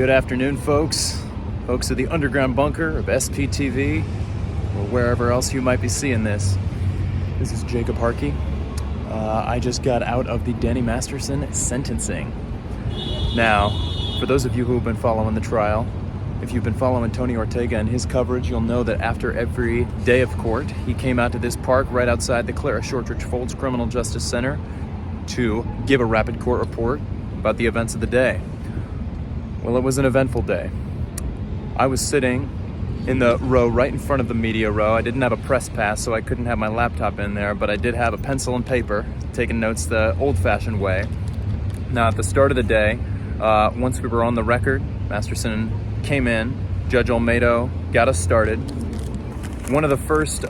Good afternoon, folks. Folks of the underground bunker of SPTV, or wherever else you might be seeing this. This is Jacob Harkey. I just got out of the Danny Masterson sentencing. Now, for those of you who have been following the trial, if you've been following Tony Ortega and his coverage, you'll know that after every day of court, he came out to this park right outside the Clara Shortridge Folds Criminal Justice Center to give a rapid court report about the events of the day. Well, it was an eventful day. I was sitting in the row right in front of the media row. I didn't have a press pass, so I couldn't have my laptop in there, but I did have a pencil and paper, taking notes the old-fashioned way. Now, at the start of the day, once we were on the record, Masterson came in, Judge Olmedo got us started. One of the first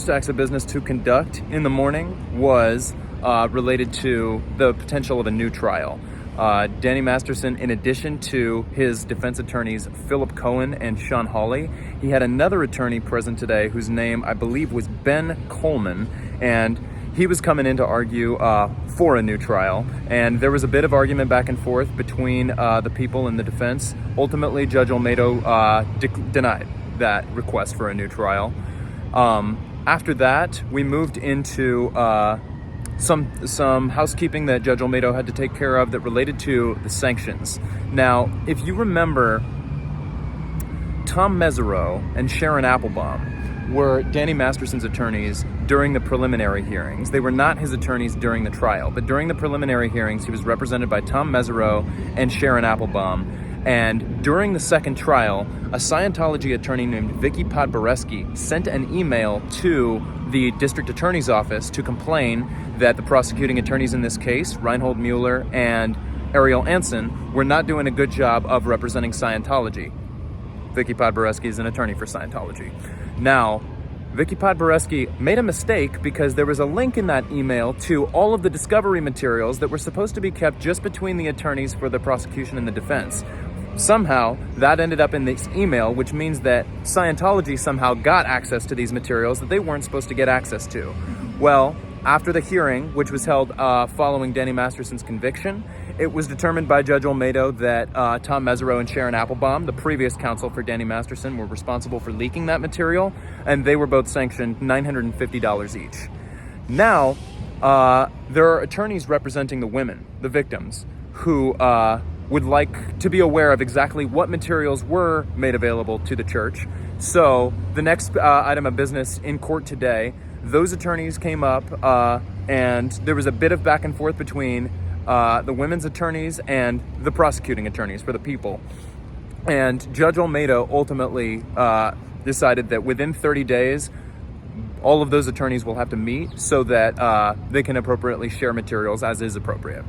acts of business to conduct in the morning was related to the potential of a new trial. Danny Masterson, in addition to his defense attorneys Philip Cohen and Sean Hawley, he had another attorney present today whose name I believe was Ben Coleman, and he was coming in to argue for a new trial. And there was a bit of argument back and forth between the people in the defense. Ultimately, Judge Olmedo denied that request for a new trial. After that, we moved into some housekeeping that Judge Olmedo had to take care of that related to the sanctions. Now, if you remember, Tom Mesereau and Sharon Applebaum were Danny Masterson's attorneys during the preliminary hearings. They were not his attorneys during the trial, but during the preliminary hearings, he was represented by Tom Mesereau and Sharon Applebaum. And during the second trial, a Scientology attorney named Vicky Podboreski sent an email to the district attorney's office to complain that the prosecuting attorneys in this case, Reinhold Mueller and Ariel Anson, were not doing a good job of representing Scientology. Vicky Podboreski is an attorney for Scientology. Now, Vicky Podboreski made a mistake because there was a link in that email to all of the discovery materials that were supposed to be kept just between the attorneys for the prosecution and the defense. Somehow, that ended up in this email, which means that Scientology somehow got access to these materials that they weren't supposed to get access to. Well, after the hearing, which was held following Danny Masterson's conviction, it was determined by Judge Olmedo that Tom Mesereau and Sharon Applebaum, the previous counsel for Danny Masterson, were responsible for leaking that material, and they were both sanctioned $950 each. Now, there are attorneys representing the women, the victims, who would like to be aware of exactly what materials were made available to the church. So the next item of business in court today, those attorneys came up and there was a bit of back and forth between the women's attorneys and the prosecuting attorneys for the people. And Judge Olmedo ultimately decided that within 30 days, all of those attorneys will have to meet so that they can appropriately share materials as is appropriate.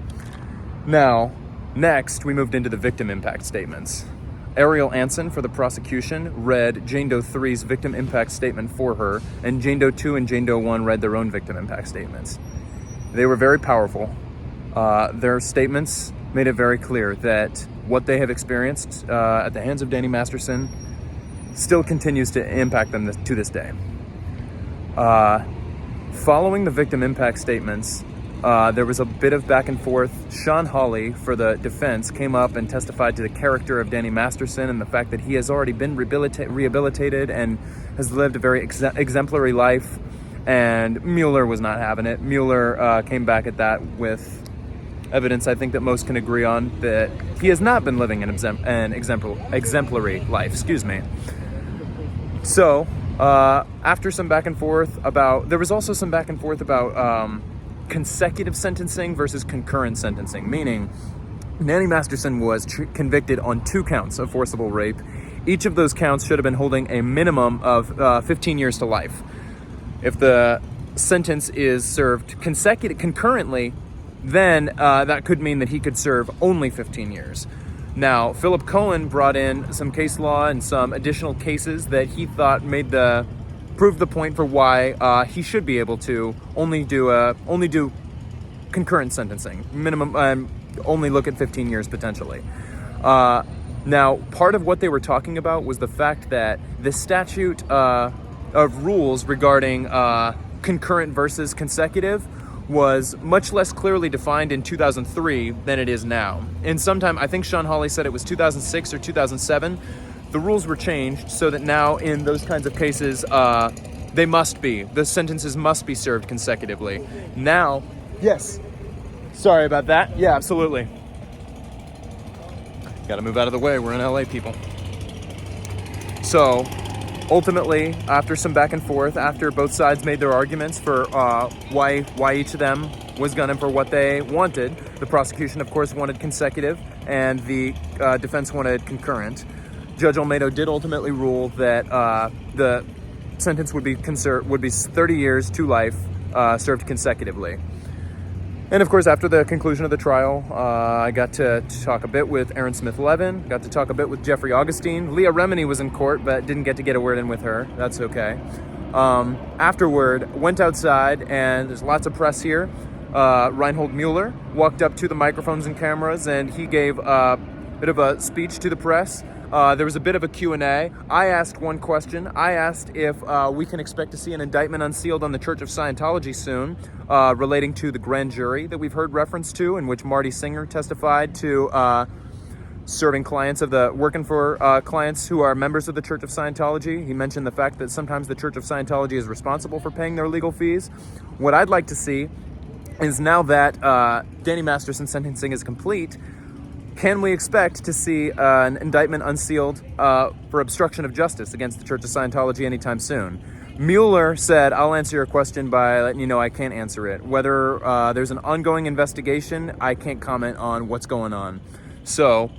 Now, next, we moved into the victim impact statements. Ariel Anson for the prosecution read Jane Doe 3's victim impact statement for her, and Jane Doe 2 and Jane Doe 1 read their own victim impact statements. They were very powerful. Their statements made it very clear that what they have experienced at the hands of Danny Masterson still continues to impact them to this day. Following the victim impact statements, there was a bit of back and forth. Sean Hawley for the defense came up and testified to the character of Danny Masterson and the fact that he has already been rehabilitated and has lived a very exemplary life. And Mueller was not having it. Mueller came back at that with evidence I think that most can agree on, that he has not been living an exemplary life. So after some back and forth there was also some back and forth about consecutive sentencing versus concurrent sentencing, meaning Danny Masterson was convicted on 2 counts of forcible rape. Each of those counts should have been holding a minimum of 15 years to life. If the sentence is served concurrently, then that could mean that he could serve only 15 years. Now, Philip Cohen brought in some case law and some additional cases that he thought proved the point for why he should be able to only do concurrent sentencing, minimum, only look at 15 years potentially. Now, part of what they were talking about was the fact that the statute of rules regarding concurrent versus consecutive was much less clearly defined in 2003 than it is now. And sometime, I think Sean Hawley said it was 2006 or 2007, the rules were changed so that now in those kinds of cases, the sentences must be served consecutively. Now, yes, sorry about that. Yeah, absolutely. Gotta move out of the way, we're in LA, people. So, ultimately, after some back and forth, after both sides made their arguments for why each of them was gunning for what they wanted, the prosecution, of course, wanted consecutive, and the defense wanted concurrent. Judge Olmedo did ultimately rule that the sentence would be 30 years to life served consecutively. And of course, after the conclusion of the trial, I got to talk a bit with Aaron Smith-Levin, got to talk a bit with Jeffrey Augustine. Leah Remini was in court, but didn't get a word in with her. That's okay. Afterward, went outside, and there's lots of press here. Reinhold Mueller walked up to the microphones and cameras, and he gave a bit of a speech to the press. There was a bit of a Q&A. I asked one question. I asked if we can expect to see an indictment unsealed on the Church of Scientology soon, relating to the grand jury that we've heard reference to, in which Marty Singer testified to serving working for clients who are members of the Church of Scientology. He mentioned the fact that sometimes the Church of Scientology is responsible for paying their legal fees. What I'd like to see is, now that Danny Masterson's sentencing is complete, can we expect to see an indictment unsealed for obstruction of justice against the Church of Scientology anytime soon? Mueller said, I'll answer your question by letting you know I can't answer it. Whether there's an ongoing investigation, I can't comment on what's going on. So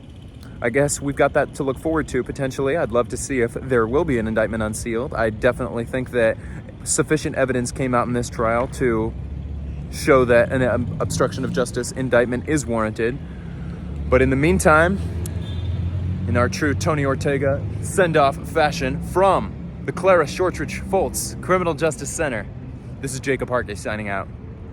I guess we've got that to look forward to, potentially. I'd love to see if there will be an indictment unsealed. I definitely think that sufficient evidence came out in this trial to show that an obstruction of justice indictment is warranted. But in the meantime, in our true Tony Ortega send-off fashion from the Clara Shortridge Foltz Criminal Justice Center, this is Jacob Harkey signing out.